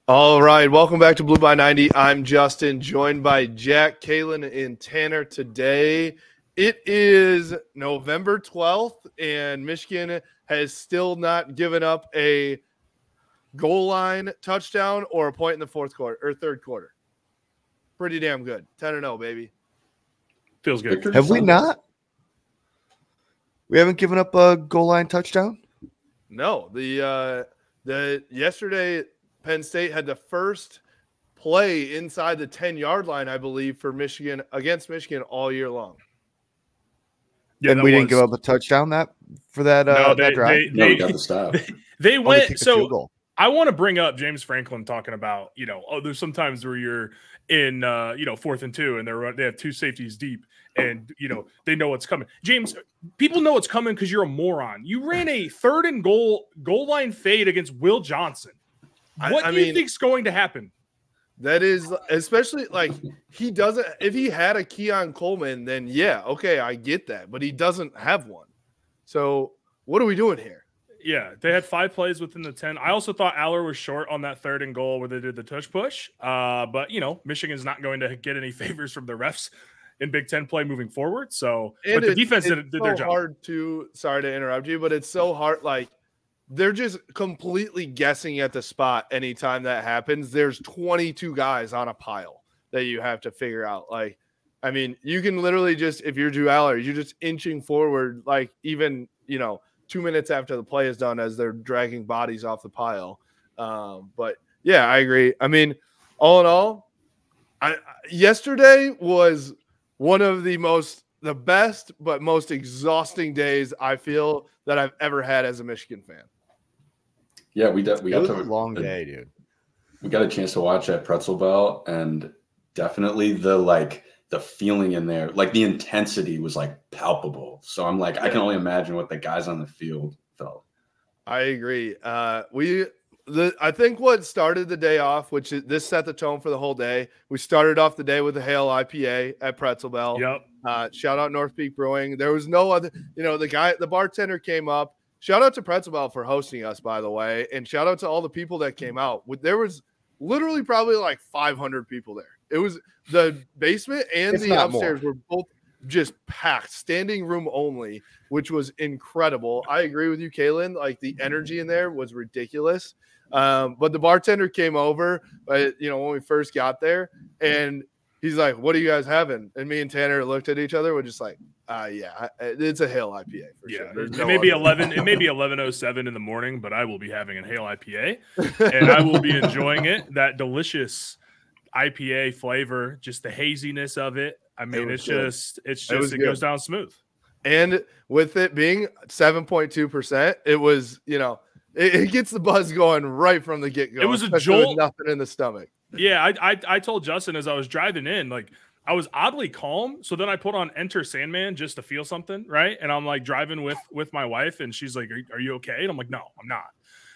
All right, welcome back to Blue by 90. I'm Justin, joined by Jack, Kalen, and Tanner. Today, it is November 12th, and Michigan has still not given up a goal line touchdown or a point in the fourth quarter or third quarter. Pretty damn good. 10-0, baby. Feels good. Have we not? We haven't given up a goal line touchdown? No, the yesterday Penn State had the first play inside the 10-yard line, I believe, for Michigan against Michigan all year long. Yeah, and we didn't give up a touchdown for that drive. We got the stop. They went so. I want to bring up James Franklin talking about, there's sometimes where you're in, 4th and 2 and they have two safeties deep and, they know what's coming. James, people know what's coming because you're a moron. You ran a 3rd and goal line fade against Will Johnson. What do you think's going to happen? That is, especially he doesn't, if he had a Keon Coleman, then yeah, okay, I get that, but he doesn't have one. So what are we doing here? Yeah, they had 5 plays within the 10. I also thought Aller was short on that 3rd and goal where they did the tush push. But, Michigan's not going to get any favors from the refs in Big Ten play moving forward. So, but the defense did their job. Sorry to interrupt you, but it's so hard. They're just completely guessing at the spot anytime that happens. There's 22 guys on a pile that you have to figure out. You can literally just, if you're Drew Aller, you're just inching forward, even, 2 minutes after the play is done as they're dragging bodies off the pile. But yeah, I agree. All in all, yesterday was one of the best but most exhausting days I feel that I've ever had as a Michigan fan. Yeah, we got a long day, dude. We got a chance to watch at Pretzel Bell, and definitely the feeling in there, the intensity was palpable. So I'm I can only imagine what the guys on the field felt. I agree. I think what started the day off, this set the tone for the whole day. We started off the day with a Hail IPA at Pretzel Bell. Yep. Shout out North Peak Brewing. There was no other, the bartender came up. Shout out to Pretzel Bell for hosting us, by the way. And shout out to all the people that came out. There was literally probably 500 people there. It was the basement and the upstairs were both just packed, standing room only, which was incredible. I agree with you, Kalen. The energy in there was ridiculous. But the bartender came over, when we first got there, and he's like, "What are you guys having?" And me and Tanner looked at each other. We're just like, yeah, it's a Hail IPA for sure. It may be 11:07 in the morning, but I will be having a Hail IPA, and I will be enjoying it. That delicious IPA flavor, just the haziness of it. It goes down smooth. And with it being 7.2%, it was, it gets the buzz going right from the get-go. It was a jolt. With nothing in the stomach. Yeah, I told Justin as I was driving in, I was oddly calm. So then I put on Enter Sandman just to feel something, right? And I'm driving with my wife, and she's like, "Are you okay?" And I'm like, "No, I'm not."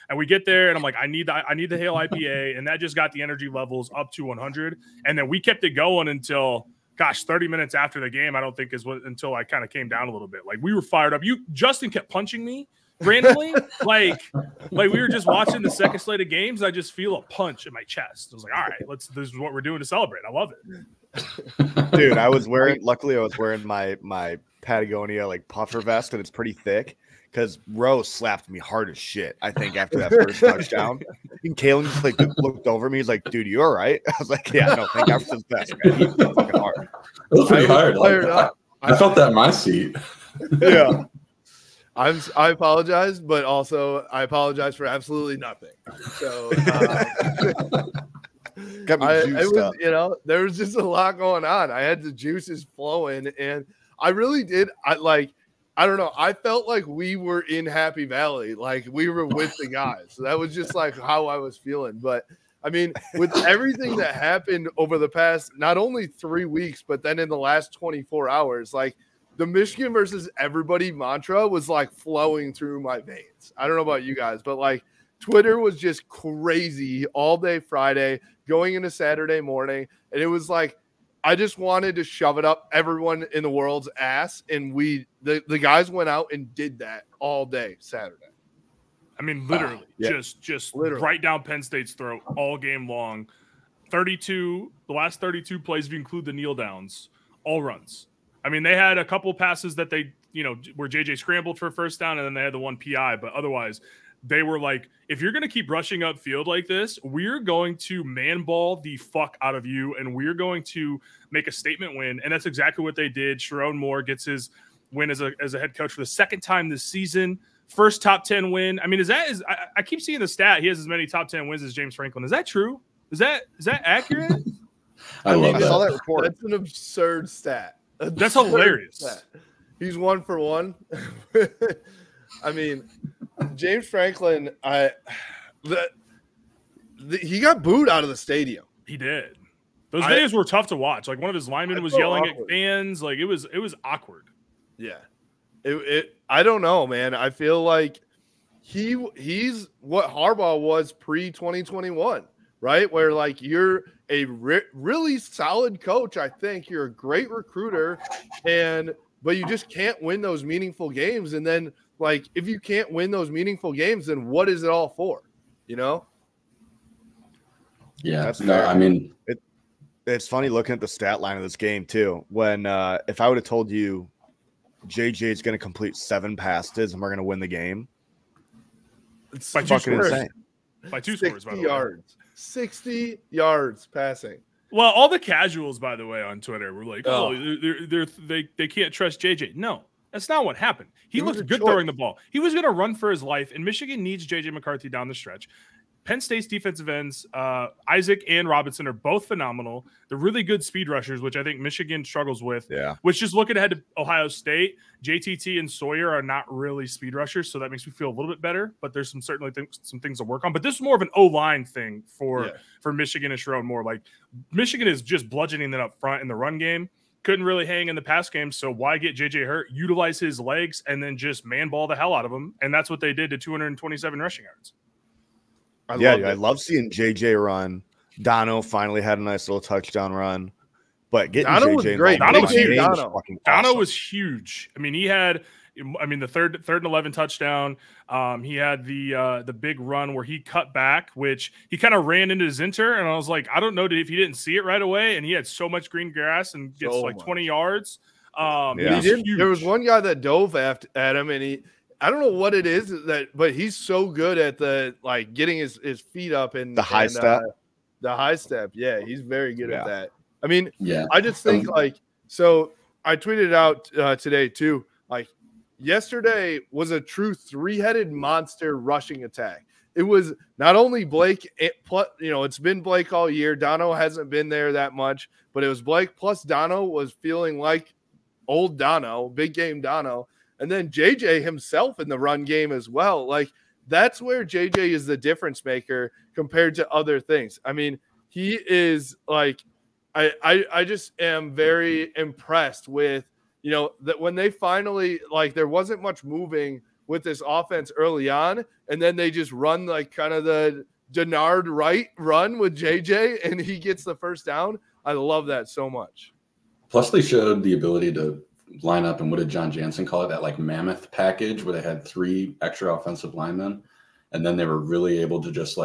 And we get there, and I'm like, I need the Hail IPA, and that just got the energy levels up to 100. And then we kept it going until, 30 minutes after the game. I don't think until I kind of came down a little bit. We were fired up. Justin kept punching me randomly, like we were just watching the second slate of games. I just feel a punch in my chest. I was like, all right, this is what we're doing to celebrate. I love it. Dude, luckily I was wearing my Patagonia puffer vest, and it's pretty thick. Because Rose slapped me hard as shit, I think, after that first touchdown. And Kalen just looked over me. He's like, "Dude, you all right?" I was like, "Yeah, no, thank God for his best, man. He's fucking hard." It was pretty hard. I felt that in my seat. Yeah. I apologize, but also I apologize for absolutely nothing. So got me juiced up. There was just a lot going on. I had the juices flowing, and I really did. I don't know. I felt like we were in Happy Valley, we were with the guys. So that was just how I was feeling. But with everything that happened over the past not only 3 weeks, but then in the last 24 hours, the Michigan versus everybody mantra was flowing through my veins. I don't know about you guys, but Twitter was just crazy all day Friday, going into Saturday morning, and it was I just wanted to shove it up everyone in the world's ass, and the guys went out and did that all day Saturday. I mean, literally, just literally right down Penn State's throat all game long. 32, the last 32 plays, if you include the kneel downs, all runs. I mean, they had a couple passes that they, where JJ scrambled for a first down, and then they had the one PI, but otherwise they were like, if you're going to keep rushing upfield like this, we're going to man ball the fuck out of you, and we're going to make a statement win. And that's exactly what they did. Sharon Moore gets his win as a head coach for the second time this season. First top 10 win. I mean, I keep seeing the stat. He has as many top 10 wins as James Franklin. Is that true? Is that accurate? I saw that report. That's an absurd stat. That's hilarious. Stat. He's 1 for 1. I mean, James Franklin, he got booed out of the stadium. He did. Those videos were tough to watch. Like, one of his linemen was yelling at fans. Like, it was awkward. Yeah. I don't know, man. I feel like he's what Harbaugh was pre-2021, right? Where like you're a really solid coach. I think you're a great recruiter, but you just can't win those meaningful games. And then like, if you can't win those meaningful games, then what is it all for? Yeah. That's no, fair. I mean, it's funny looking at the stat line of this game too. When if I would have told you JJ is going to complete 7 passes and we're going to win the game, it's by 2 fucking scores. insane. By 2 scores, by the way. 60 yards. 60 yards passing. Well, all the casuals, by the way, on Twitter were like, they can't trust JJ. No, that's not what happened. He looked good throwing the ball. He was going to run for his life, and Michigan needs JJ McCarthy down the stretch. Penn State's defensive ends, Isaac and Robinson, are both phenomenal. They're really good speed rushers, which I think Michigan struggles with. Yeah. Which, just looking ahead to Ohio State, JTT and Sawyer are not really speed rushers, so that makes me feel a little bit better. But there's certainly some things to work on. But this is more of an O-line thing for Michigan and Sharon Moore. Like, Michigan is just bludgeoning them up front in the run game. Couldn't really hang in the pass game, so why get JJ hurt? Utilize his legs and then just man ball the hell out of him. And that's what they did to 227 rushing yards. I love seeing JJ run. Dono finally had a nice little touchdown run, but getting Dono JJ was great. Dono was huge. huge. Dono was huge. I mean, he had, the third and 11 touchdown. He had the big run where he cut back, which he kind of ran into Zinter, and I was like, I don't know if he didn't see it right away, and he had so much green grass and gets 20 yards. There was one guy that dove at him, and I don't know what it is but he's so good at getting his feet up and the high step. The high step. Yeah, he's very good at that. I mean, I just think so I tweeted out today too, like yesterday was a true 3-headed monster rushing attack. It was not only Blake, it's been Blake all year. Dono hasn't been there that much, but it was Blake plus Dono was feeling like old Dono, big game Dono. And then JJ himself in the run game as well. Like, that's where JJ is the difference maker compared to other things. I mean, he is like, I just am very impressed with, that when they finally, there wasn't much moving with this offense early on. And then they just run kind of the Denard right run with JJ and he gets the first down. I love that so much. Plus they showed the ability to line up, and what did John Jansen call it? That mammoth package where they had 3 extra offensive linemen, and then they were really able to just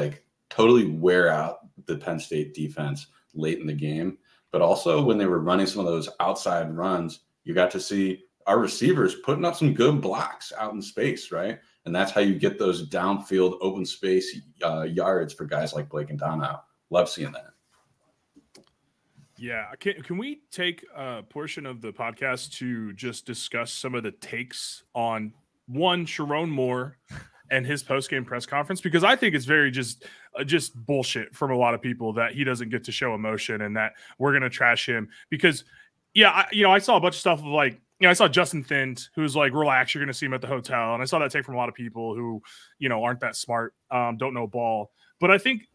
totally wear out the Penn State defense late in the game. But also when they were running some of those outside runs, you got to see our receivers putting up some good blocks out in space, right? And that's how you get those downfield open space yards for guys like Blake and Dono. Love seeing that. Yeah. Can we take a portion of the podcast to just discuss some of the takes on Sharon Moore and his post-game press conference? Because I think it's very just bullshit from a lot of people that he doesn't get to show emotion and that we're going to trash him. Because, I saw a bunch of stuff of I saw Justin Thint, who's like, relax, you're going to see him at the hotel. And I saw that take from a lot of people who, aren't that smart, don't know ball. But I think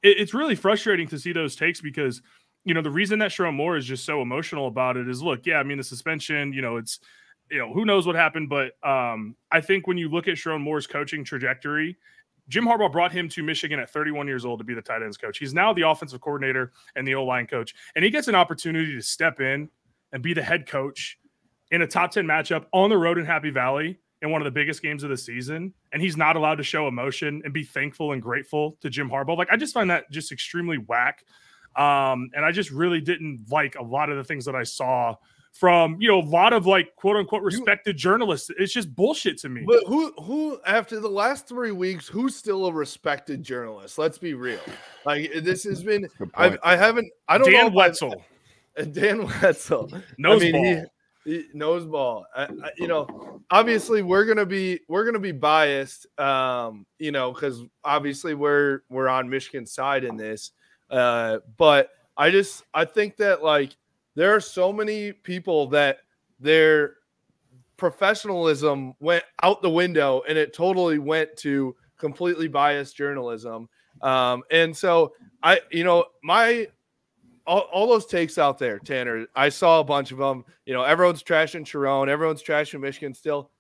it's really frustrating to see those takes because – the reason that Sharon Moore is just so emotional about it is, look, the suspension, it's, who knows what happened. But I think when you look at Sharon Moore's coaching trajectory, Jim Harbaugh brought him to Michigan at 31 years old to be the tight ends coach. He's now the offensive coordinator and the O-line coach. And he gets an opportunity to step in and be the head coach in a top 10 matchup on the road in Happy Valley. in one of the biggest games of the season, and he's not allowed to show emotion and be thankful and grateful to Jim Harbaugh. Like, I just find that just extremely whack. And I just really didn't like a lot of the things that I saw from, you know, a lot of like quote unquote respected journalists. It's just bullshit to me. But who after the last 3 weeks, who's still a respected journalist? Let's be real. Like, this has been, I don't Dan know. Wetzel. Dan Wetzel. Noseball. He knows ball. You know, obviously we're gonna be biased. You know, because obviously we're on Michigan's side in this. But I think that, like, there are so many people that their professionalism went out the window and it totally went to completely biased journalism. And so all those takes out there, Tanner, I saw a bunch of them. You know, everyone's trashing Sharon, everyone's trashing Michigan still.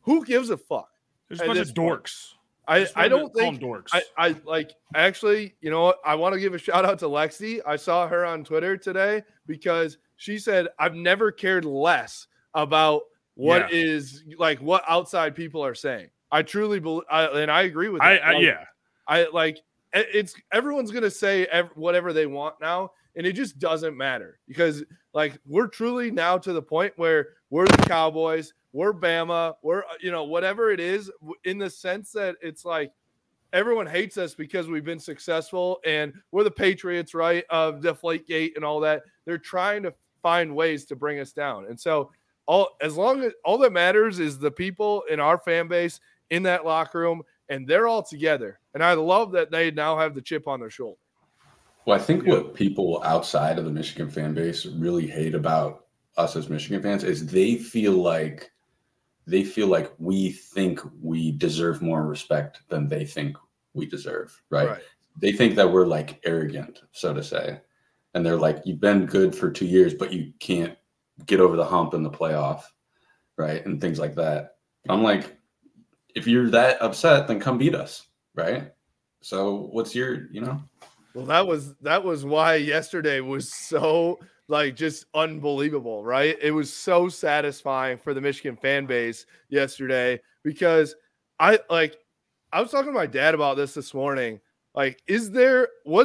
Who gives a fuck? There's a bunch of dorks. I don't think dorks. I like, actually, you know what? I want to give a shout out to Lexi. I saw her on Twitter today because she said, I've never cared less about what is like what outside people are saying. I truly believe, and I agree with that. It's everyone's going to say whatever they want now. And it just doesn't matter because, like, we're truly now to the point where we're the Cowboys, we're Bama, we're, you know, whatever it is, in the sense that it's like everyone hates us because we've been successful, and we're the Patriots, right, of Deflategate and all that. They're trying to find ways to bring us down. And so all that matters is the people in our fan base in that locker room, and they're all together. And I love that they now have the chip on their shoulder. Well, I think what people outside of the Michigan fan base really hate about us as Michigan fans is they feel like we think we deserve more respect than they think we deserve, right? They think that we're like arrogant, so to say. And they're like, you've been good for 2 years, but you can't get over the hump in the playoff, right? And things like that. I'm like, if you're that upset, then come beat us, right? So what's your, you know? Well, that was why yesterday was so, like, just unbelievable, right? It was so satisfying for the Michigan fan base yesterday because I was talking to my dad about this morning. Like, was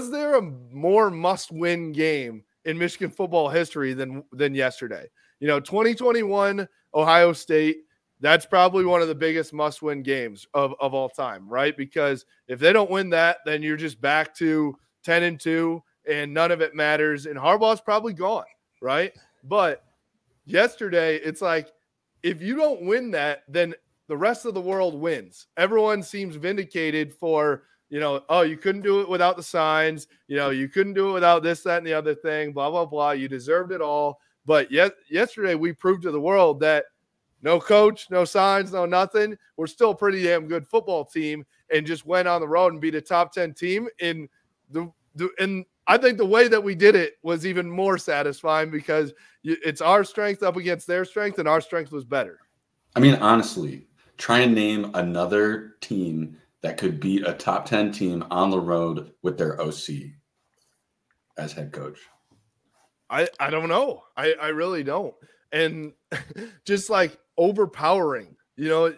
there a more must-win game in Michigan football history than yesterday? You know, 2021 Ohio State, that's probably one of the biggest must-win games of all time, right? Because if they don't win that, then you're just back to 10-2, and none of it matters. And Harbaugh's probably gone, right? But yesterday, it's like, if you don't win that, then the rest of the world wins. Everyone seems vindicated for, you know, oh, you couldn't do it without the signs. You know, you couldn't do it without this, that, and the other thing, blah, blah, blah. You deserved it all. But yesterday, we proved to the world that no coach, no signs, no nothing. We're still a pretty damn good football team, and just went on the road and beat a top 10 team in and I think the way that we did it was even more satisfying because it's our strength up against their strength, and our strength was better. I mean, honestly, try and name another team that could beat a top 10 team on the road with their OC as head coach. I don't know. I really don't. And just like overpowering. You know,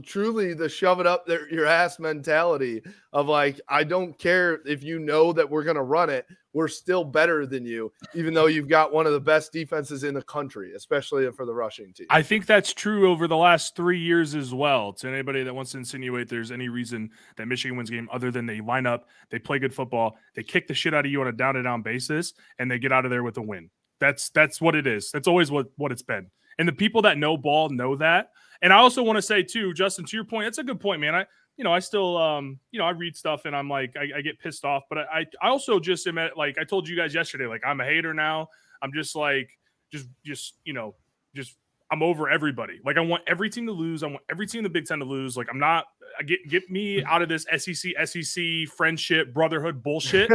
truly the shove it up your ass mentality of like, I don't care if you know that we're going to run it. We're still better than you, even though you've got one of the best defenses in the country, especially for the rushing team. I think that's true over the last 3 years as well. To anybody that wants to insinuate there's any reason that Michigan wins game other than they line up, they play good football, they kick the shit out of you on a down-to-down basis, and they get out of there with a win. That's what it is. That's always what it's been. And the people that know ball know that. And I also want to say too, Justin, to your point, that's a good point, man. I still, I read stuff and I'm like, I get pissed off, but I also just am at, like I told you guys yesterday, like I'm a hater now. I'm just like, I'm over everybody. Like I want every team to lose. I want every team in the Big Ten to lose. Like get me out of this SEC friendship, brotherhood bullshit.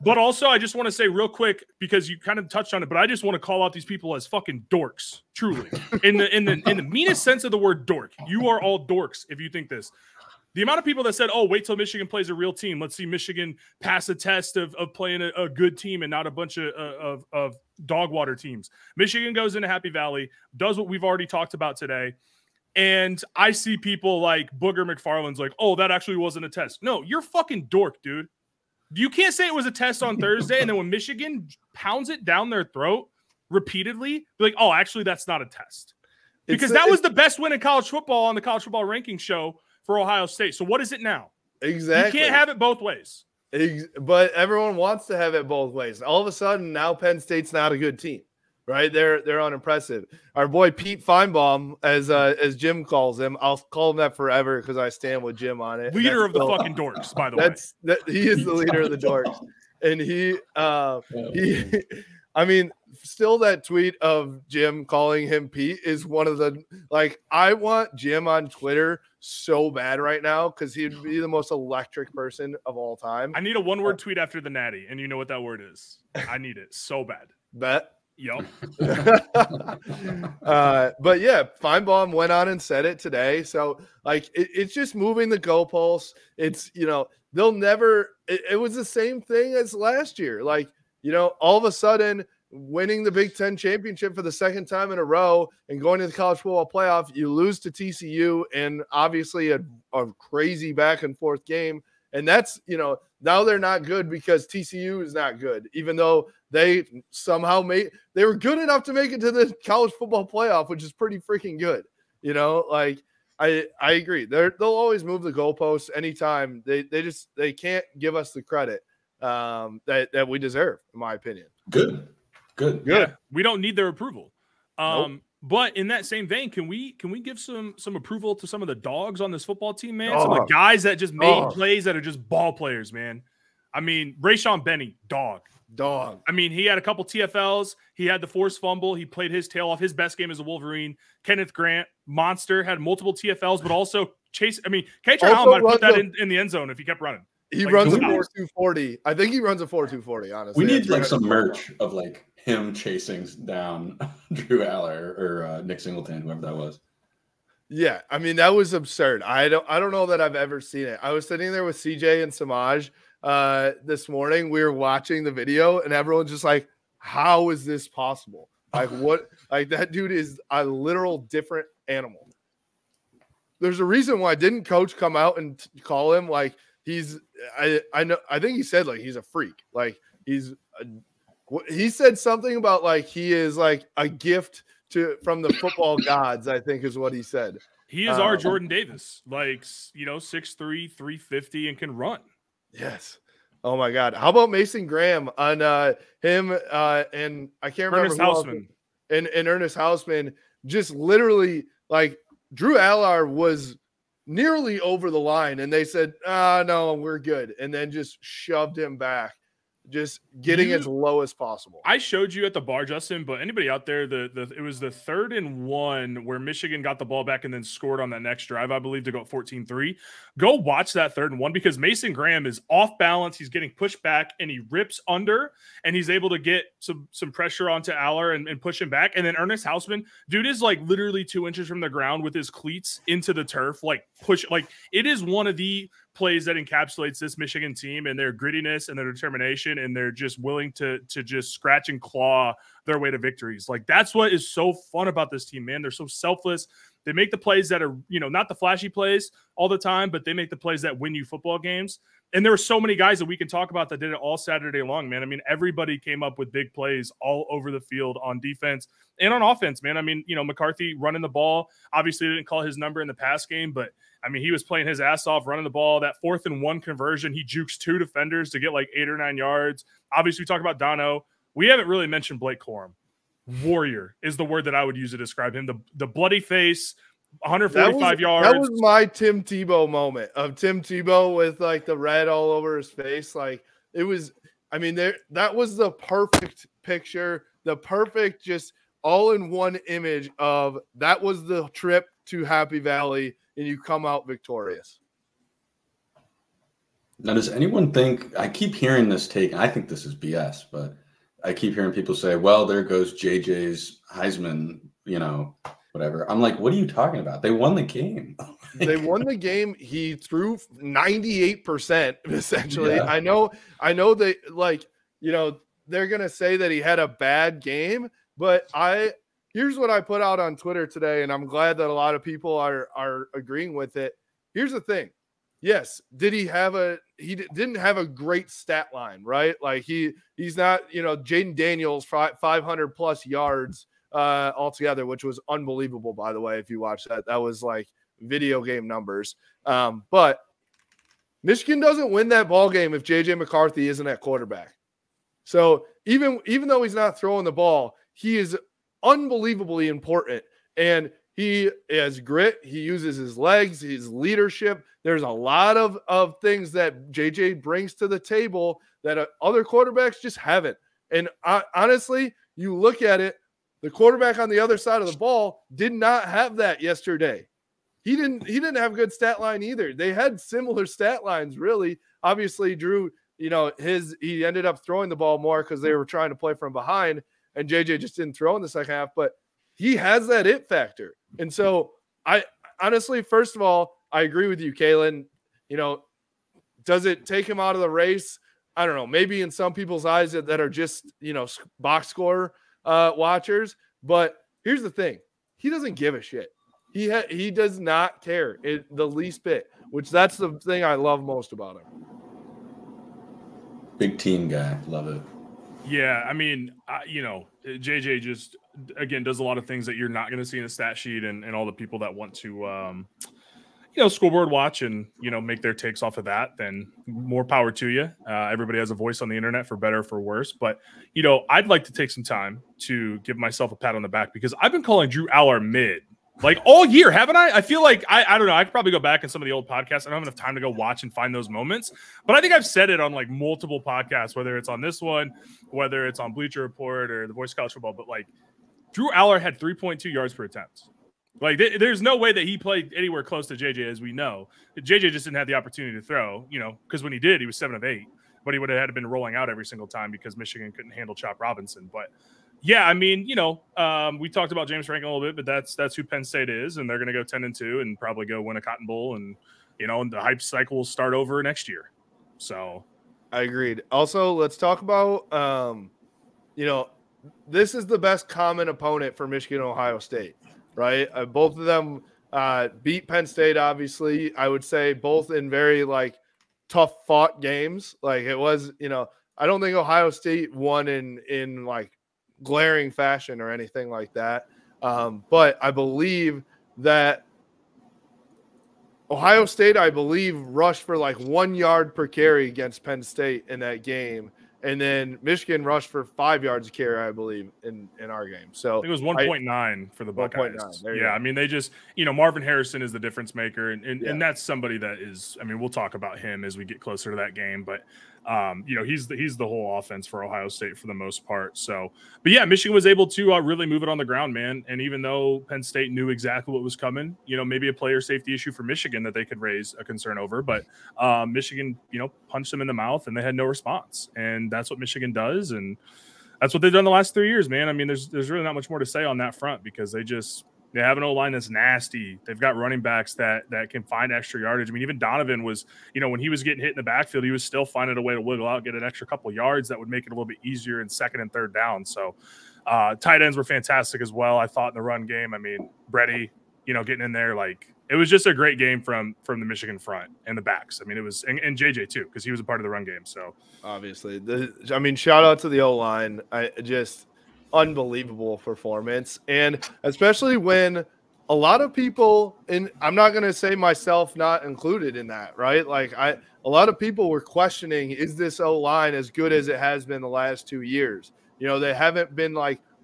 But also I just want to say real quick, because you kind of touched on it, but I just want to call out these people as fucking dorks, truly. In the meanest sense of the word dork. You are all dorks if you think this. The amount of people that said, oh, wait till Michigan plays a real team. Let's see Michigan pass a test of playing a good team and not a bunch of dog water teams. Michigan goes into Happy Valley, does what we've already talked about today. And I see people like Booger McFarland's like, oh, that actually wasn't a test. No, you're fucking dork, dude. You can't say it was a test on Thursday, and then when Michigan pounds it down their throat repeatedly, be like, oh, actually, that's not a test. Because that was the best win in college football on the college football ranking show for Ohio State. So what is it now? Exactly. You can't have it both ways. But everyone wants to have it both ways. All of a sudden, now Penn State's not a good team. Right, they're unimpressive. Our boy Pete Feinbaum, as Jim calls him, I'll call him that forever because I stand with Jim on it. Leader of the fucking dorks, by the way. He is the leader of the dorks, and he, I mean, still that tweet of Jim calling him Pete is one of the I want Jim on Twitter so bad right now because he'd be the most electric person of all time. I need a one-word tweet after the natty, and you know what that word is. I need it so bad. Bet. Yep. But yeah, Feinbaum went on and said it today. So it's just moving the goalposts. It's, they'll never, it was the same thing as last year. All of a sudden winning the Big Ten championship for the second time in a row and going to the college football playoff, you lose to TCU and obviously a crazy back and forth game. And that's, now they're not good because TCU is not good, even though they somehow they were good enough to make it to the college football playoff, which is pretty freaking good. I agree. They'll always move the goalposts anytime. They can't give us the credit that we deserve, in my opinion. Good. Yeah, we don't need their approval. Nope. But in that same vein, can we give some approval to some of the dogs on this football team, man? Some of the guys that just made plays that are just ball players, man. I mean, Rayshon Benny, dog. I mean, he had a couple TFLs. He had the forced fumble. He played his tail off. His best game as a Wolverine. Kenneth Grant, monster, had multiple TFLs, but also Chase. I mean, K.J. Allen might put that in the end zone if he kept running. He runs a 4.240. I think he runs a 4.240, honestly. We need some merch of him chasing down Drew Aller or Nick Singleton, whoever that was. Yeah, I mean, that was absurd. I don't know that I've ever seen it. I was sitting there with CJ and Samaj this morning. We were watching the video and everyone's just like, how is this possible? That dude is a literal different animal. There's a reason why didn't coach come out and call him I think he said he's a freak. He said something about he is a gift from the football gods, I think is what he said. He is our Jordan Davis, 6'3", 350 and can run. Yes. Oh my God. How about Mason Graham on him and I can't remember Ernest Hausman. And Ernest Hausman just literally Drew Aller was nearly over the line and they said, no, we're good. And then just shoved him back. Just getting as low as possible. I showed you at the bar, Justin, but anybody out there, it was the 3rd and 1 where Michigan got the ball back and then scored on that next drive, I believe, to go 14-3. Go watch that 3rd and 1 because Mason Graham is off balance. He's getting pushed back and he rips under and he's able to get some pressure onto Aller and push him back. And then Ernest Hausman, dude is literally 2 inches from the ground with his cleats into the turf, it is one of the plays that encapsulates this Michigan team and their grittiness and their determination, and they're just willing to just scratch and claw their way to victories. That's what is so fun about this team, man. They're so selfless. They make the plays that are, not the flashy plays all the time, but they make the plays that win you football games. And there were so many guys that we can talk about that did it all Saturday long, man. I mean, everybody came up with big plays all over the field on defense and on offense, man. I mean, McCarthy running the ball, obviously didn't call his number in the pass game, but I mean, he was playing his ass off running the ball. That 4th and 1 conversion, he jukes 2 defenders to get 8 or 9 yards. Obviously, we talk about Dono. We haven't really mentioned Blake Corum. Warrior is the word that I would use to describe him. The bloody face, 145 yards. That was my Tim Tebow moment of Tim Tebow with the red all over his face. It was, I mean, that was the perfect picture, the perfect just all in one image of that was the trip to Happy Valley and you come out victorious. Now, does anyone think, I keep hearing this take, and I think this is BS, but I keep hearing people say, well, there goes JJ's Heisman, whatever. I'm like, what are you talking about? They won the game. They won the game. He threw 98%, essentially. Yeah. I know they they're going to say that he had a bad game, but here's what I put out on Twitter today, and I'm glad that a lot of people are agreeing with it. Here's the thing. Yes, didn't have a great stat line, right? Like he's not, Jaden Daniels 500 plus yards altogether, which was unbelievable, by the way. If you watch that was like video game numbers. But Michigan doesn't win that ball game if JJ McCarthy isn't at quarterback. So even though he's not throwing the ball, he is unbelievably important, and he has grit. He uses his legs, his leadership. There's a lot of things that JJ brings to the table that other quarterbacks just haven't. And honestly, you look at it, the quarterback on the other side of the ball did not have that yesterday. He didn't have a good stat line either. They had similar stat lines, really. Obviously, Drew, he ended up throwing the ball more because they were trying to play from behind, and JJ just didn't throw in the second half. But he has that it factor. And so I honestly, first of all, I agree with you, Kalen. Does it take him out of the race? I don't know. Maybe in some people's eyes that are just, box score watchers. But here's the thing. He doesn't give a shit. He does not care the least bit, which that's the thing I love most about him. Big team guy. Love it. Yeah, I mean, JJ just, again, does a lot of things that you're not going to see in the stat sheet, and all the people that want to, scoreboard watch and, make their takes off of that, then more power to you. Everybody has a voice on the internet, for better or for worse. But, I'd like to take some time to give myself a pat on the back, because I've been calling Drew Aller mid like all year, haven't I? I feel like I don't know. I could probably go back in some of the old podcasts. I don't have enough time to go watch and find those moments, but I think I've said it on like multiple podcasts, whether it's on this one, whether it's on Bleacher Report or the Voice of College Football. But like, Drew Aller had 3.2 yards per attempt. Like, there's no way that he played anywhere close to JJ, as we know. JJ just didn't have the opportunity to throw, because when he did, he was 7 of 8, but he would have had to been rolling out every single time because Michigan couldn't handle Chop Robinson. But yeah, I mean, we talked about James Franklin a little bit, but that's who Penn State is, and they're going to go 10-2 and probably go win a Cotton Bowl, and and the hype cycle will start over next year. So, I agreed. Also, let's talk about, this is the best common opponent for Michigan and Ohio State, right? Both of them beat Penn State. Obviously, I would say both in very tough fought games. Like it was, I don't think Ohio State won in glaring fashion or anything like that. But I believe that Ohio State, rushed for 1 yard per carry against Penn State in that game. And then Michigan rushed for 5 yards a carry, I believe, in our game. So I think it was 1.9 for the Buckeyes. Yeah, I mean, they just, Marvin Harrison is the difference maker. And that's somebody that is, I mean, we'll talk about him as we get closer to that game. But, he's the whole offense for Ohio State for the most part. So, but yeah, Michigan was able to really move it on the ground, man. And even though Penn State knew exactly what was coming, maybe a player safety issue for Michigan that they could raise a concern over. But Michigan, punched them in the mouth and they had no response. And that's what Michigan does. And that's what they've done the last 3 years, man. I mean, there's really not much more to say on that front because they have an O-line that's nasty. They've got running backs that can find extra yardage. I mean, even Donovan was, when he was getting hit in the backfield, he was still finding a way to wiggle out, get an extra couple yards that would make it a little bit easier in second and third down. So tight ends were fantastic as well, I thought, in the run game. I mean, Brady, getting in there, it was just a great game from the Michigan front and the backs. I mean, it was, and JJ too, because he was a part of the run game. So obviously, shout out to the O-line. Unbelievable performance, and especially when a lot of people, and I'm not going to say myself not included in that, right? A lot of people were questioning, is this O-line as good as it has been the last 2 years? They haven't been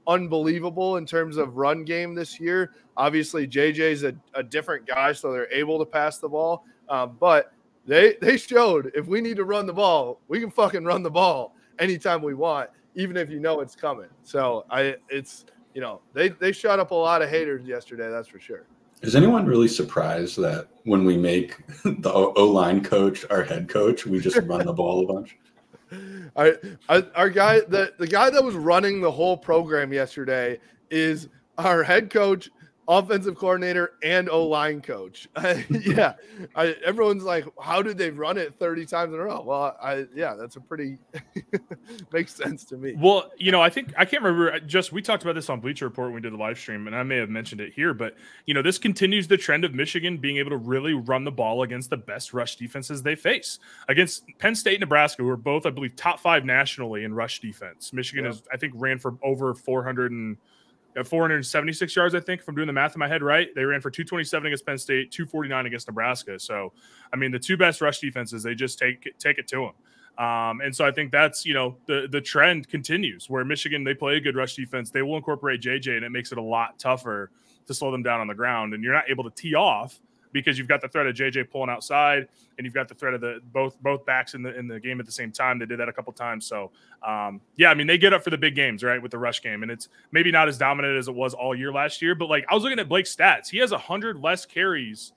unbelievable in terms of run game this year. Obviously, JJ's a different guy, so they're able to pass the ball. But they showed if we need to run the ball, we can fucking run the ball anytime we want, even if it's coming. So they shot up a lot of haters yesterday, that's for sure. Is anyone really surprised that when we make the O-line coach our head coach, we just run the ball a bunch? Our guy, the guy that was running the whole program yesterday is our head coach offensive coordinator and O-line coach. Yeah. Everyone's like, how did they run it 30 times in a row? Well, that's a pretty makes sense to me. Well, I think I can't remember. We talked about this on Bleacher Report when we did the live stream, and I may have mentioned it here, but this continues the trend of Michigan being able to really run the ball against the best rush defenses they face. Against Penn State and Nebraska, who are both, I believe, top 5 nationally in rush defense. Michigan is, I think, ran for over 476 yards, I think, if I'm doing the math in my head right. They ran for 227 against Penn State, 249 against Nebraska. So, I mean, the 2 best rush defenses, they just take it to them. And so I think that's, the trend continues where Michigan, they play a good rush defense. They will incorporate JJ, and it makes it a lot tougher to slow them down on the ground. And you're not able to tee off because you've got the threat of JJ pulling outside, and you've got the threat of both backs in the game at the same time. They did that a couple times. So, I mean, they get up for the big games, right, with the rush game. And it's maybe not as dominant as it was all year last year. But, I was looking at Blake's stats. He has 100 less carries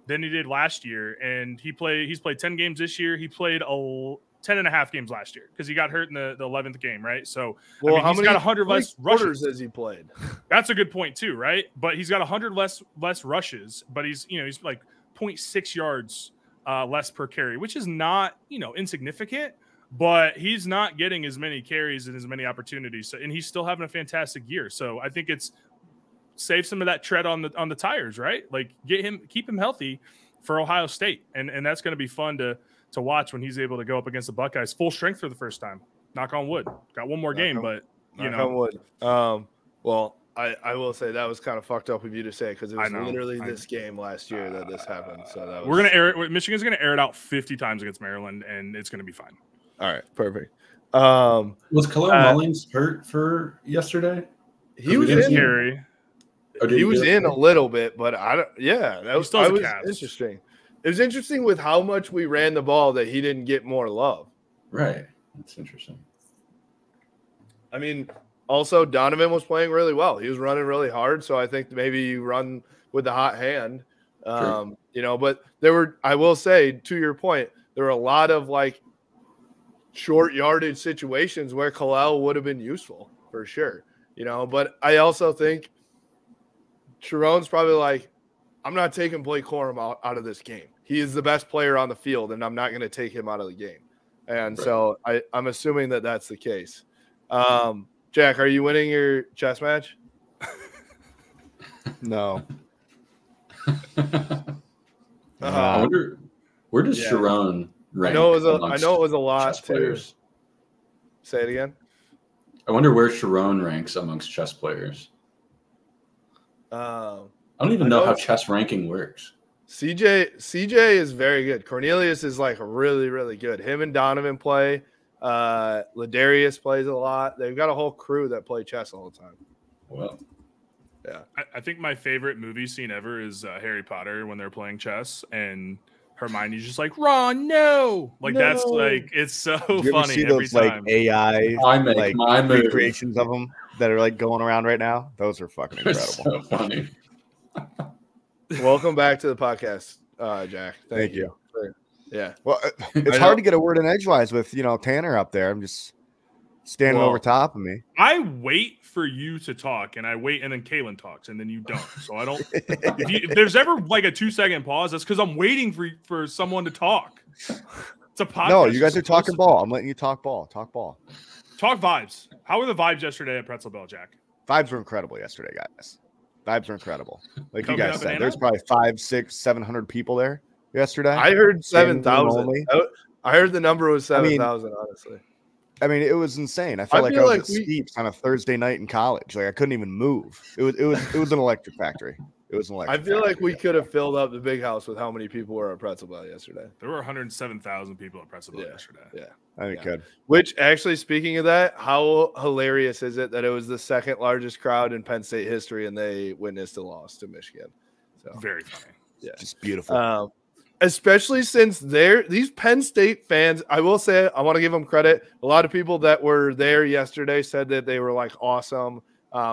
than he did last year. And he's played 10 games this year. He played 10 and a half games last year because he got hurt in the 11th game, right? So, well, he's got 100 less rushes has he played? That's a good point too, right? But he's got 100 less rushes, but he's like 0.6 yards less per carry, which is not, insignificant, but he's not getting as many carries and as many opportunities. So, and he's still having a fantastic year. So I think it's save some of that tread on the tires, right? Like keep him healthy for Ohio State. And that's going to be fun to watch when he's able to go up against the Buckeyes full strength for the first time. Knock on wood. Got one more game, but knock on wood. Well, I will say that was kind of fucked up of you to say because it was literally this game last year that this happened. So that was... we're gonna air it. Michigan's gonna air it out 50 times against Maryland, and it's gonna be fine. All right, perfect. Was Khalil Mullins hurt for yesterday? He was in Harry. He was in a little bit, but I don't. Yeah, that was interesting. It was interesting with how much we ran the ball that he didn't get more love. Right. That's interesting. I mean, also Donovan was playing really well. He was running really hard. So I think maybe you run with the hot hand, Sure. But I will say to your point, there were a lot of short yardage situations where Khalil would have been useful for sure, but I also think Sharon's probably I'm not taking Blake Corum out of this game. He is the best player on the field, and I'm not going to take him out of the game. And so I'm assuming that that's the case. Jack, are you winning your chess match? No. I wonder, where does Sharon rank? I know it was a lot too. Say it again. I wonder where Sharon ranks amongst chess players. I don't even know how chess ranking works. CJ is very good. Cornelius is really, really good. Him and Donovan play. Ladarius plays a lot. They've got a whole crew that play chess all the time. Well, yeah. I think my favorite movie scene ever is Harry Potter when they're playing chess and Hermione's just like, Ron, no. That's it's so funny see every those, time. AI I make my move. recreations of them that are going around right now. Those are fucking incredible. So funny. Welcome back to the podcast, Jack. Thank you. Yeah. Well, it's hard to get a word in edgewise with Tanner up there. I'm just standing over top of me. I wait for you to talk, and I wait, and then Kalen talks, and then you don't. So I don't. if there's ever a 2-second pause, that's because I'm waiting for someone to talk. It's a podcast. No, you guys are talking ball. I'm letting you talk ball. Talk ball. Talk vibes. How were the vibes yesterday at Pretzel Bell, Jack? Vibes were incredible yesterday, guys. Vibes were incredible. Like you Coconut guys said, banana? there's probably 500, 600, 700 people there yesterday. I heard 7,000. I heard the number was 7,000, honestly. I mean, it was insane. I felt like I was at Steeps on a Thursday night in college. I couldn't even move. It was an electric factory. It was an electric. I feel factory. like we could have filled up the big house with how many people were at Pretzel Bell yesterday. There were 107,000 people at Pretzel Bell yesterday. Yeah. I think it could. Which actually, speaking of that, how hilarious is it that it was the second largest crowd in Penn State history and they witnessed a loss to Michigan? So Very funny. Yeah. Just beautiful. Especially since these Penn State fans, I will say, I want to give them credit. A lot of people that were there yesterday said that they were awesome,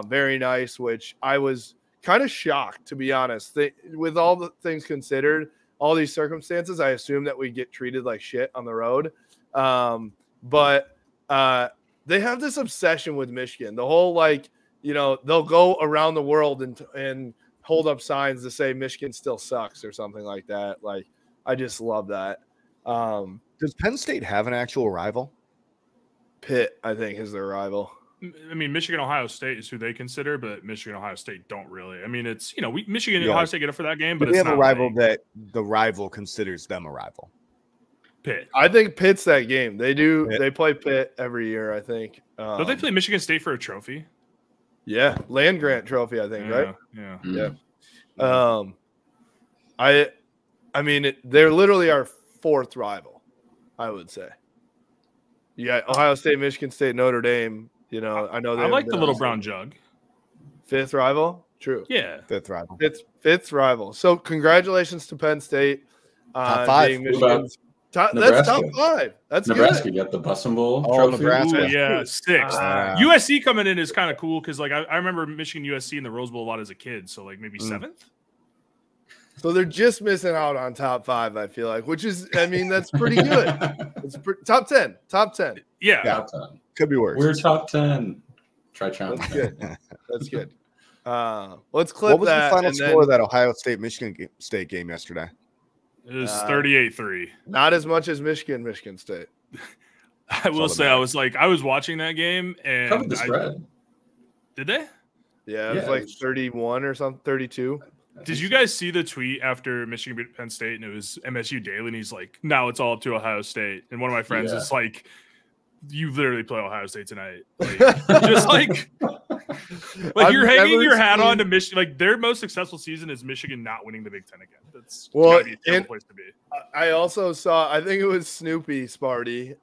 very nice, which I was kind of shocked, to be honest. With all the things considered, all these circumstances, I assume that we get treated like shit on the road. But they have this obsession with Michigan. The whole they'll go around the world and hold up signs to say Michigan still sucks or something like that. Like, I just love that. Does Penn State have an actual rival? Pitt, I think, is their rival. I mean, Michigan, Ohio State is who they consider, but Michigan, Ohio State don't really. I mean, it's, Michigan and Ohio State get up for that game, but they it's have not a rival like that the rival considers them a rival. Pitt. I think Pitt's that game. They do. Pitt. They play Pitt every year, I think. Don't they play Michigan State for a trophy? Yeah, land grant trophy, I think, right? Yeah. Mm. Yeah. I mean, they're literally our fourth rival, I would say. You got Ohio State, Michigan State, Notre Dame. I know they I like the little brown jug. Fifth rival. True. Yeah. Fifth rival. Fifth rival. So congratulations to Penn State. Top five. Being Michigan's that's Nebraska? top 5. That's Nebraska good. got the Bussin' Bowl Oh, trophy. Nebraska. Ooh, yeah, 6th. USC coming in is kind of cool because, like, I remember Michigan USC in the Rose Bowl a lot as a kid, so like maybe 7th. So they're just missing out on top 5, I feel like, which is, I mean, that's pretty good. It's top 10. Top 10. Yeah. Top 10. Could be worse. We're top 10. Try trying. That's good. That's good. Let's clip What was that. the final and score then of that Ohio State-Michigan State game yesterday? It was 38-3. not as much as Michigan State. I will say, I was watching that game and Covered the spread. Did they? Yeah, it was like 31 or something, 32. Did you guys see the tweet after Michigan beat Penn State and it was MSU Daily and he's like, now it's all up to Ohio State. And one of my friends is like, you literally play Ohio State tonight. Like, just like you're hanging your hat on to Michigan. Like their most successful season is Michigan not winning the Big Ten again. That's gotta be a terrible place to be. I also saw, I think it was Snoopy Sparty,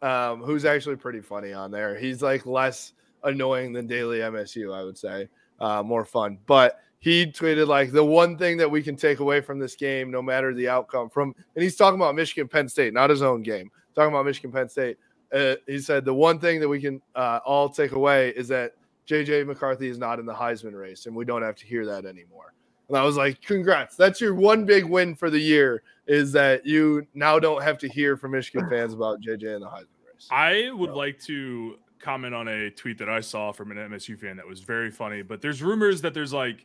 who's actually pretty funny on there. He's like less annoying than Daily MSU, I would say. More fun. But he tweeted like the one thing that we can take away from this game, no matter the outcome and he's talking about Michigan Penn State, not his own game, talking about Michigan Penn State. He said the one thing that we can all take away is that JJ McCarthy is not in the Heisman race, and we don't have to hear that anymore. And I was like, congrats. That's your one big win for the year, is that you now don't have to hear from Michigan fans about JJ in the Heisman race. I would like to comment on a tweet that I saw from an MSU fan that was very funny, but there's rumors that there's like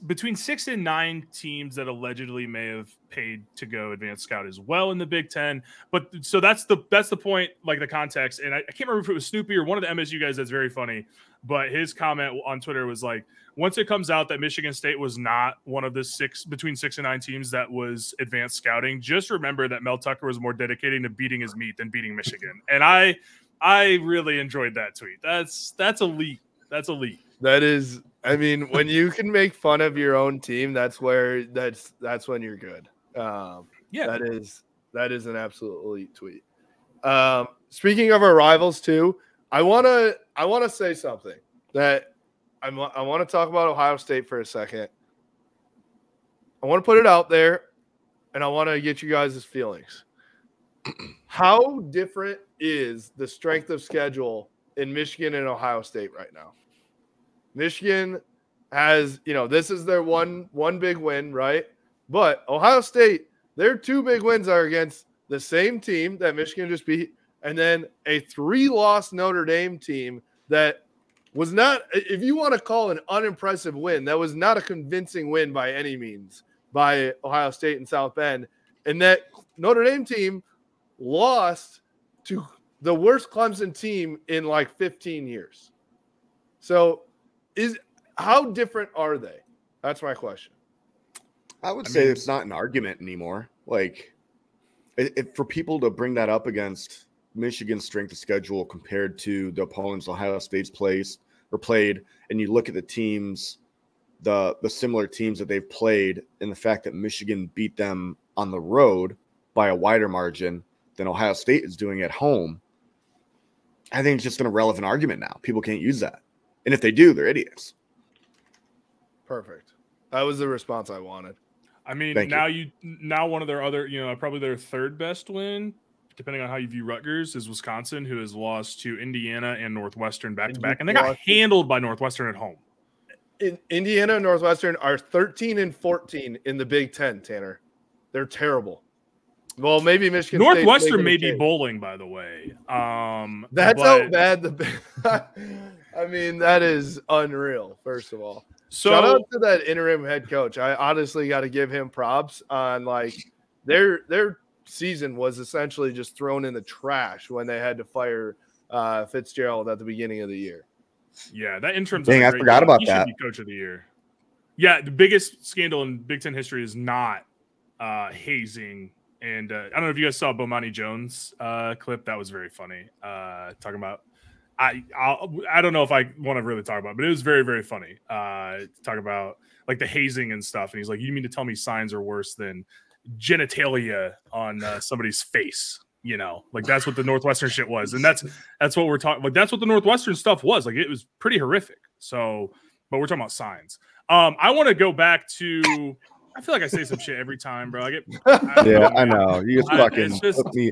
between 6 and 9 teams that allegedly may have paid to go advanced scout as well in the Big Ten. But so that's the point, like the context. And I can't remember if it was Snoopy or one of the MSU guys that's very funny, but his comment on Twitter was like, once it comes out that Michigan State was not one of the between 6 and 9 teams that was advanced scouting, just remember that Mel Tucker was more dedicated to beating his meat than beating Michigan. And I really enjoyed that tweet. That's elite. That's elite. That is, I mean, when you can make fun of your own team, that's when you're good. Yeah, that is an absolute elite tweet. Speaking of our rivals too, I want to say something that I want to talk about Ohio State for a second. I want to put it out there, and I want to get you guys' feelings. How different is the strength of schedule in Michigan and Ohio State right now? Michigan has, this is their one big win, right? But Ohio State, their 2 big wins are against the same team that Michigan just beat, and then a 3-loss Notre Dame team that was not, if you want to call an unimpressive win, that was not a convincing win by any means by Ohio State and South Bend. And that Notre Dame team lost to the worst Clemson team in like 15 years. So how different are they? That's my question. I would say it's not an argument anymore. Like, for people to bring that up against Michigan's strength of schedule compared to the opponents Ohio State's played, and you look at the teams, the similar teams that they've played, and the fact that Michigan beat them on the road by a wider margin than Ohio State is doing at home, I think it's just an irrelevant argument now. People can't use that. And if they do, they're idiots. Perfect. That was the response I wanted. I mean, Thank now one of their other, probably their 3rd best win, depending on how you view Rutgers, is Wisconsin, who has lost to Indiana and Northwestern back-to-back, and they got handled by Northwestern at home. Indiana and Northwestern are 13 and 14 in the Big Ten, Tanner. They're terrible. Well, maybe Michigan Northwestern may be bowling, by the way. That's how bad I mean, that is unreal, first of all. So shout out to that interim head coach. I honestly got to give him props on like their season was essentially just thrown in the trash when they had to fire Fitzgerald at the beginning of the year. Yeah, that interim's Dang, done a I great forgot job. about He that. should be coach of the year. Yeah, the biggest scandal in Big Ten history is not hazing. And I don't know if you guys saw Bomani Jones clip. That was very funny. Talking about I don't know if I want to really talk about it, but it was very, very funny. Talk about like the hazing and stuff. And he's like, you mean to tell me signs are worse than genitalia on somebody's face? You know, like that's what the Northwestern shit was. And that's what we're talking like. That's what the Northwestern stuff was. Like it was pretty horrific. So, but we're talking about signs. I want to go back to, I feel like I say some shit every time, bro. I know. You just fucking put me.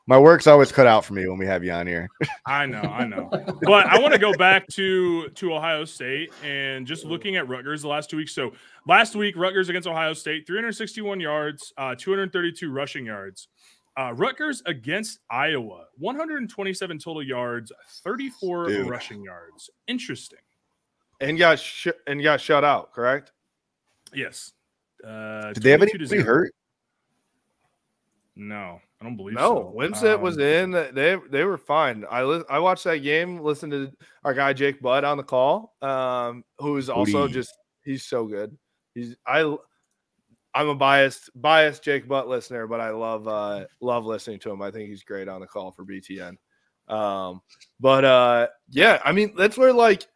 My work's always cut out for me when we have you on here. I know. But I want to go back to Ohio State and just looking at Rutgers the last 2 weeks. So last week, Rutgers against Ohio State, 361 yards, 232 rushing yards. Rutgers against Iowa, 127 total yards, 34 rushing yards. Interesting. And got shut out, correct? Yes. Did they have anybody hurt? No, I don't believe so. No, Winsett was in. They were fine. I watched that game. Listened to our guy Jake Budd on the call, who's also he's so good. I'm a biased Jake Butt listener, but I love listening to him. I think he's great on the call for BTN. Yeah, I mean that's where like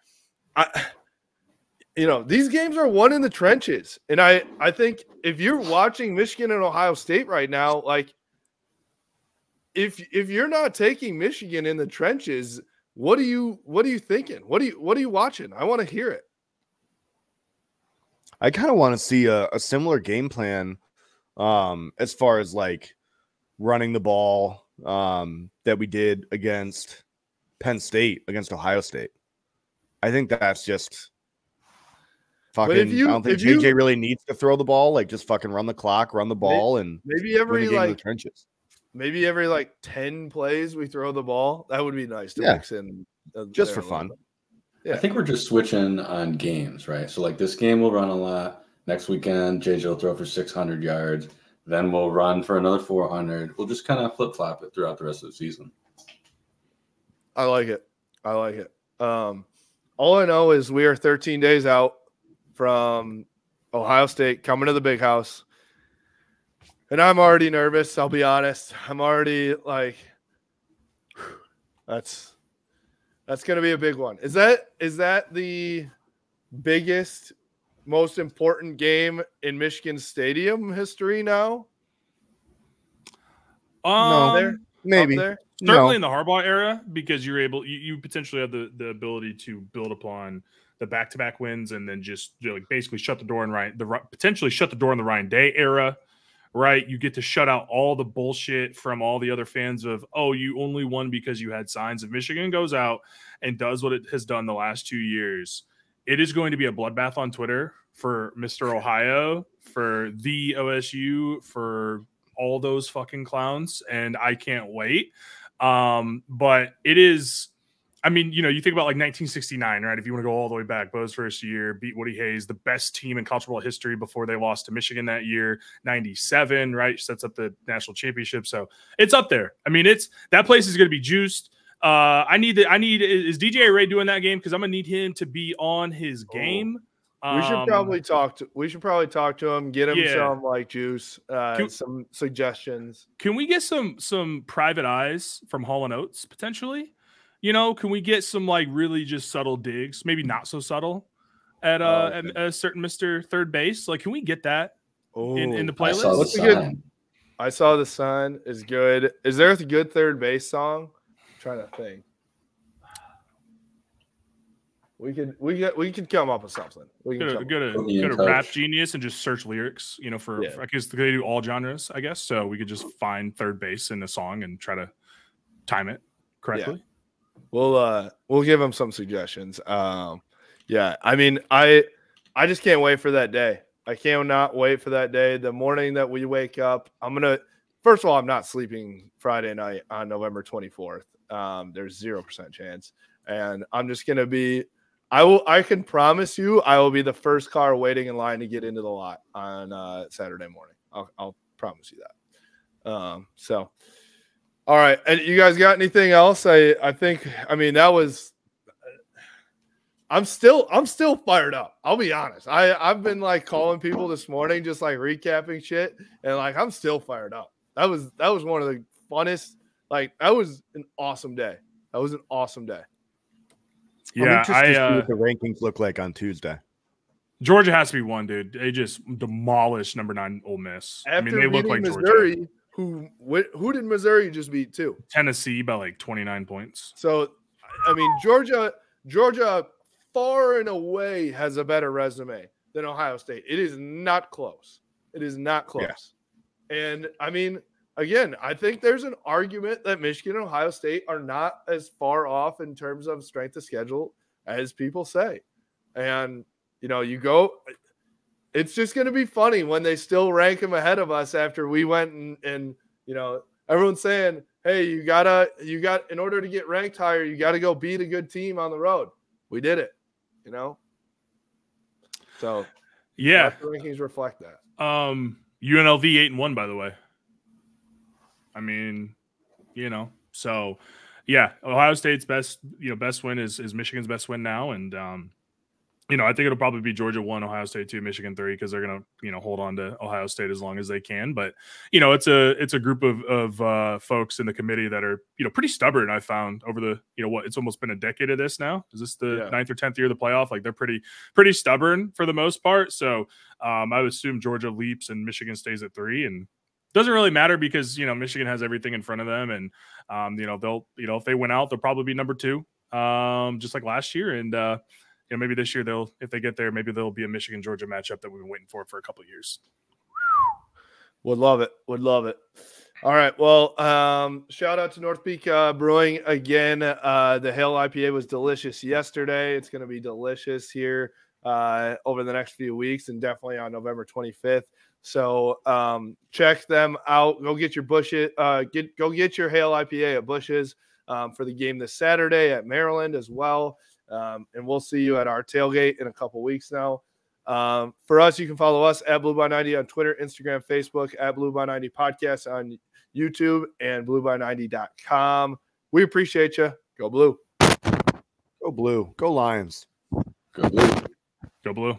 these games are won in the trenches. And I think if you're watching Michigan and Ohio State right now, like if you're not taking Michigan in the trenches, what are you thinking? What are you watching? I want to hear it. I kind of want to see a similar game plan as far as like running the ball that we did against Penn State, against Ohio State. I think that's just fucking. I don't think JJ really needs to throw the ball. Like just fucking run the clock, run the ball, and maybe every win the game in the trenches. Maybe every like 10 plays we throw the ball. That would be nice to mix in just for fun. Yeah. I think we're just switching on games, right? So like this game we'll run a lot. Next weekend, JJ will throw for 600 yards. Then we'll run for another 400. We'll just kind of flip-flop it throughout the rest of the season. I like it. All I know is we are 13 days out from Ohio State coming to the big house. And I'm already nervous, I'll be honest. I'm already like, that's going to be a big one. Is that the biggest, most important game in Michigan Stadium history now? No, maybe. Certainly in the Harbaugh era, because you potentially have the ability to build upon the back-to-back wins and then just basically shut the door potentially shut the door in the Ryan Day era. Right, you get to shut out all the bullshit from all the other fans of, oh, you only won because you had signs. If Michigan goes out and does what it has done the last 2 years, it is going to be a bloodbath on Twitter for Mr. Ohio, for the OSU, for all those fucking clowns, and I can't wait. But it is, I mean, you think about like 1969, right? If you want to go all the way back, Bo's first year, beat Woody Hayes, the best team in college football history before they lost to Michigan that year. 97, right? Sets up the national championship. So it's up there. I mean, that place is going to be juiced. Is DJ Ray doing that game? Because I'm going to need him to be on his game. We should probably talk to him, get him some like juice, some suggestions. Can we get some private eyes from Hall & Oates potentially? Can we get some like really just subtle digs, maybe not so subtle, at a certain Mr. Third Base? Like, can we get that in the playlist? I saw the sun is good. Is there a good third base song? I'm trying to think. We could come up with something. We can go to Rap Genius and just search lyrics. Because they do all genres, I guess. So we could just find third base in a song and try to time it correctly. Yeah. We'll give them some suggestions. Yeah, I mean, I just can't wait for that day. I cannot wait for that day. The morning that we wake up, first of all, I'm not sleeping Friday night on November 24th. There's 0% chance. And I'm just going to be, I can promise you I will be the first car waiting in line to get into the lot on Saturday morning. I'll promise you that. So, all right. And you guys got anything else? I think, I mean, that was, I'm still fired up. I'll be honest. I've been like calling people this morning, just like recapping shit. And like, I'm still fired up. That was one of the funnest, like, that was an awesome day. That was an awesome day. I'm Yeah, interested to see what the rankings look like on Tuesday. Georgia has to be one, dude. They just demolished number 9 Ole Miss. After I mean, they look like Missouri, Georgia. Who did Missouri just beat too? Tennessee by like 29 points. So, I mean, Georgia far and away has a better resume than Ohio State. It is not close. It is not close. Yeah. And I mean, again, I think there's an argument that Michigan and Ohio State are not as far off in terms of strength of schedule as people say. And, you know, it's just going to be funny when they still rank them ahead of us after we went and you know, everyone's saying, hey, in order to get ranked higher, you got to go beat a good team on the road. We did it, you know? So, yeah, the rankings reflect that. UNLV 8-1, by the way. I mean, you know, so yeah, Ohio State's best win is Michigan's best win now. And, you know, I think it'll probably be Georgia 1, Ohio State 2, Michigan 3, because they're going to, you know, hold on to Ohio State as long as they can. But, you know, it's a group of folks in the committee that are, you know, pretty stubborn. I found over the, you know, it's almost been a decade of this now. Is this the 9th or 10th year of the playoff? Like, they're pretty stubborn for the most part. So I would assume Georgia leaps and Michigan stays at 3, and doesn't really matter because, you know, Michigan has everything in front of them. And, you know, they'll, you know, if they win out, they'll probably be number 2, just like last year. And, you know, maybe this year if they get there, maybe there'll be a Michigan-Georgia matchup that we've been waiting for a couple of years. Would love it. Would love it. All right. Well, shout out to North Peak Brewing again. The Hail IPA was delicious yesterday. It's going to be delicious here over the next few weeks and definitely on November 25th. So check them out. Go get your Bushes. Go get your Hail IPA at Bushes for the game this Saturday at Maryland as well. And we'll see you at our tailgate in a couple weeks now. For us, you can follow us at Blue by 90 on Twitter, Instagram, Facebook, at Blue by 90 Podcast on YouTube and blueby90.com. We appreciate you. Go Blue. Go Blue. Go Lions. Go Blue. Go Blue.